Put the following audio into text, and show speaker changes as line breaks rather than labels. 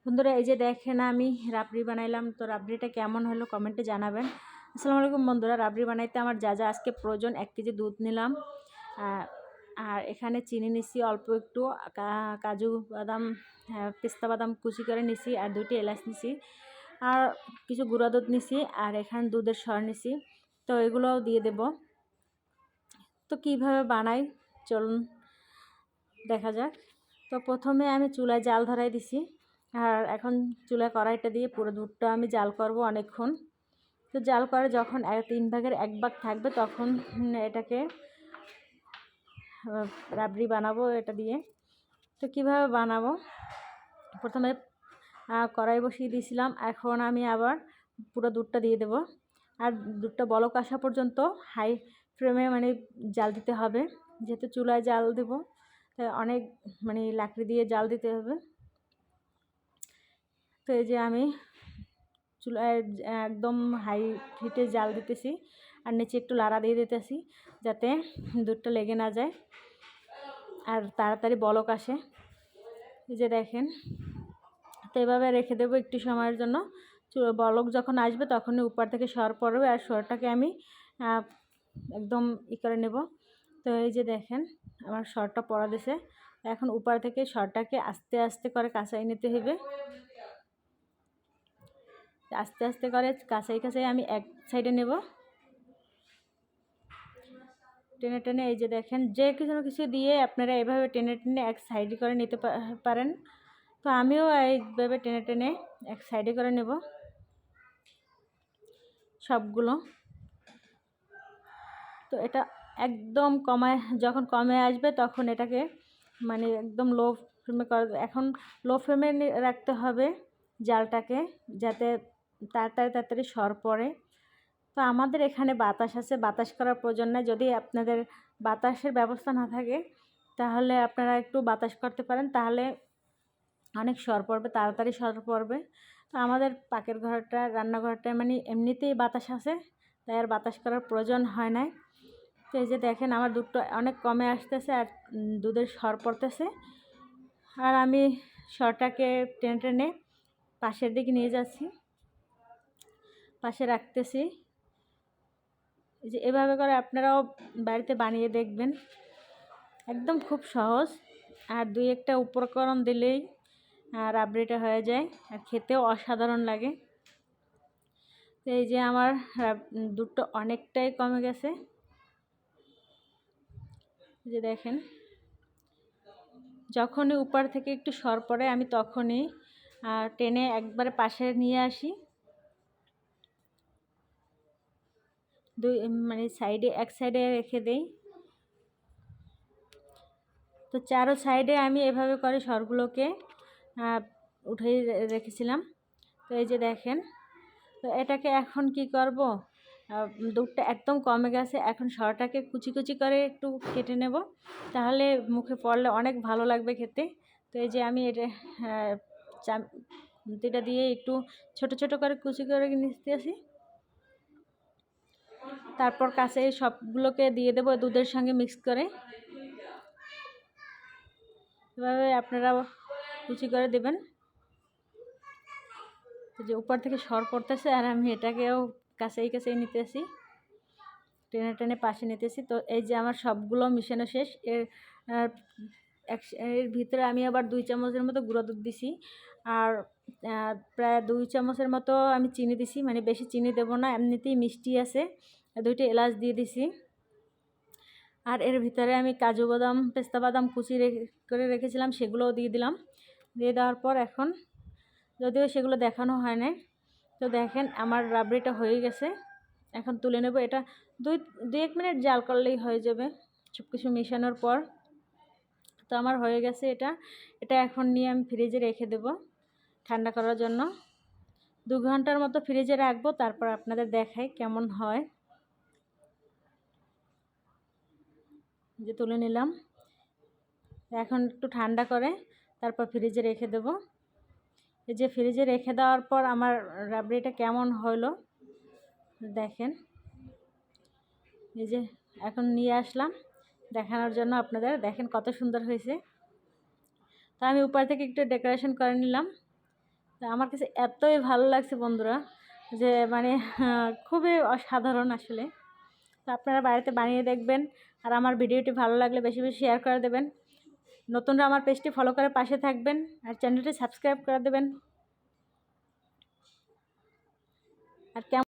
বন্ধুরা এই যে দেখেন আমি রাবড়ি বানাইলাম। তো রাবড়িটা কেমন হলো কমেন্টে জানাবেন। আসসালামু আলাইকুম বন্ধুরা, রাবড়ি বানাইতে আমার যা যা আজকে প্রয়োজন, 1 কেজি দুধ নিলাম, আর এখানে চিনি নিছি অল্প একটু, কাজু বাদাম, পেস্তা বাদাম কুচি করে নিছি, আর 2টি এলাচ নিছি, আর কিছু গুঁড়া দুধ নিছি, আর এখানে দুধের সর নিছি। তো এগুলোও দিয়ে দেব। তো কিভাবে বানাই চলুন দেখা যাক। তো প্রথমে আমি চুলায় জাল ধরাই দিছি, আর এখন চুলায় কড়াইটা দিয়ে পুরো দুধটা আমি জাল করব অনেকক্ষণ। তো জাল করে যখন 3 ভাগের 1 ভাগ থাকবে তখন এটাকে রাবড়ি বানাবো এটা দিয়ে। তো কিভাবে বানাবো, প্রথমে কড়াই বসিয়ে দিয়েছিলাম, এখন আমি আবার পুরো দুধটা দিয়ে দেব। আর দুধটা বলক আসা পর্যন্ত হাই ফ্লেমে জাল দিতে হবে, যেহেতু চুলায় জাল দেব তাই অনেক লাকড়ি দিয়ে জাল দিতে হবে। তো এই যে আমি চুলায় একদম হাই হিটে জাল দিতেছি, আর নিচে একটু লাড়া দিয়ে দিতেছি যাতে দুধটা লেগে না যায় আর তাড়াতাড়ি বলক আসে। এই যে দেখেন, তো এভাবে রেখে দেবো একটু সময়ের জন্য। বলক যখন আসবে তখনই উপর থেকে সর পড়বে, আর সরটাকে আমি একদম করে নেব। তো এই যে দেখেন আমার সরটা পড়া দিছে, এখন উপর থেকে সরটাকে আস্তে আস্তে করে কাঁচাই নিতে হবে। আস্তে আস্তে করে কাঁচাই আমি এক সাইডে নেব, টেনে টেনে। এই যে দেখেন, যে কিছু দিয়ে আপনারা এভাবে টেনে টেনে এক সাইডে করে নিতে পারেন। তো আমিও এইভাবে টেনে টেনে এক সাইডে করে নেব সবগুলো। তো এটা একদম যখন কমে আসবে তখন এটাকে একদম লো ফ্লেমে এখন লো ফ্লেমে রাখতে হবে জালটাকে, যাতে তাড়াতাড়ি সর পড়ে। তো আমাদের এখানে বাতাস আছে, বাতাস করার প্রয়োজন নেই। যদি আপনাদের বাতাসের ব্যবস্থা না থাকে তাহলে আপনারা একটু বাতাস করতে পারেন, তাহলে অনেক সর পড়বে, তাড়াতাড়ি সর পড়বে। তো আমাদের পাকের ঘরটা, রান্নাঘরটা এমনিতেই বাতাস আছে, তাই আর বাতাস করার প্রয়োজন হয় না। তো এই যে দেখেন আমার দুধটা অনেক কমে আসতেছে আর দুধের সর পড়তেছে, আর আমি সরটাকে টেনে টেনে পাশের দিকে নিয়ে যাচ্ছি, পাশে রাখতেছি। এই যে এভাবে করে আপনারাও বাড়িতে বানিয়ে দেখবেন, একদম খুব সহজ। আর 2-1টা উপকরণ দিলেই রাবড়িটা হয়ে যায়, আর খেতেও অসাধারণ লাগে। তো এই যে আমার দুধটা অনেকটাই কমে গেছে, যে দেখেন যখনই উপর থেকে একটু সর পড়ে আমি তখনই টেনে একবারে পাশে নিয়ে আসি, সাইডে এক সাইডে রেখে দেই। তো চারো সাইডে আমি এভাবে করে সরগুলোকে উঠে রেখেছিলাম। তো এই যে দেখেন, তো এটাকে এখন কি করব, দুধটা একদম কমে গেছে, এখন সরটাকে কুচি কুচি করে একটু কেটে নেব, তাহলে মুখে পড়লে অনেক ভালো লাগবে খেতে। তো এই যে আমি এটা চামচিটা দিয়ে একটু ছোট ছোট করে কুচি করে নিতে আসি, তারপর কাছে সবগুলোকে দিয়ে দেবো দুধের সঙ্গে মিক্স করে। এভাবে আপনারা কুচি করে দেবেন। যে উপর থেকে সর পড়তেছে আর আমি এটাকেও কাছেই নিতেছি, টেনে টেনে পাশে নিতেছি। তো এই যে আমার সবগুলো মিশানো শেষ। এর ভিতরে আমি আবার 2 চামচের মতো গুঁড়ো দুধ দিছি, আর প্রায় 2 চামচের মতো আমি চিনি দিছি, বেশি চিনি দেবো না, এমনিতেই মিষ্টি আছে। 2টি এলাচ দিয়ে দিছি, আর এর ভিতরে আমি কাজু বাদাম, পেস্তা বাদাম কুচি করে রেখেছিলাম সেগুলোও দিয়ে দিলাম। দিয়ে দেওয়ার পর এখন, যদিও সেগুলো দেখানো হয় না, তো দেখেন আমার রাবড়িটা হয়ে গেছে। এখন তুলে নেব। এটা 2-1 মিনিট জাল করলেই হয়ে যাবে সব কিছু মেশানোর পর। তো আমার হয়ে গেছে এটা এখন নিয়ে আমি ফ্রিজে রেখে দেব ঠান্ডা করার জন্য। 2 ঘন্টার মতো ফ্রিজে রাখবো, তারপর আপনাদের দেখাই কেমন হয়। যে তুলে নিলাম, এখন একটু ঠান্ডা করে তারপর ফ্রিজে রেখে দেব। এই যে ফ্রিজে রেখে দেওয়ার পর আমার রাবড়িটা কেমন হলো দেখেন। এই যে এখন নিয়ে আসলাম দেখানোর জন্য আপনাদের, দেখেন কত সুন্দর হয়েছে। তো আমি উপর থেকে একটু ডেকোরেশন করে নিলাম, তা আমার কাছে এতই ভালো লাগছে বন্ধুরা যে মানে খুবই অসাধারণ আসলে। তো আপনারা বাড়িতে বানিয়ে দেখবেন। আর আমার ভিডিওটি ভালো লাগলে বেশি বেশি শেয়ার করে দেবেন। নতুনরা আমার পেজটি ফলো করে পাশে থাকবেন আর চ্যানেলটি সাবস্ক্রাইব করে দেবেন। আর কেমন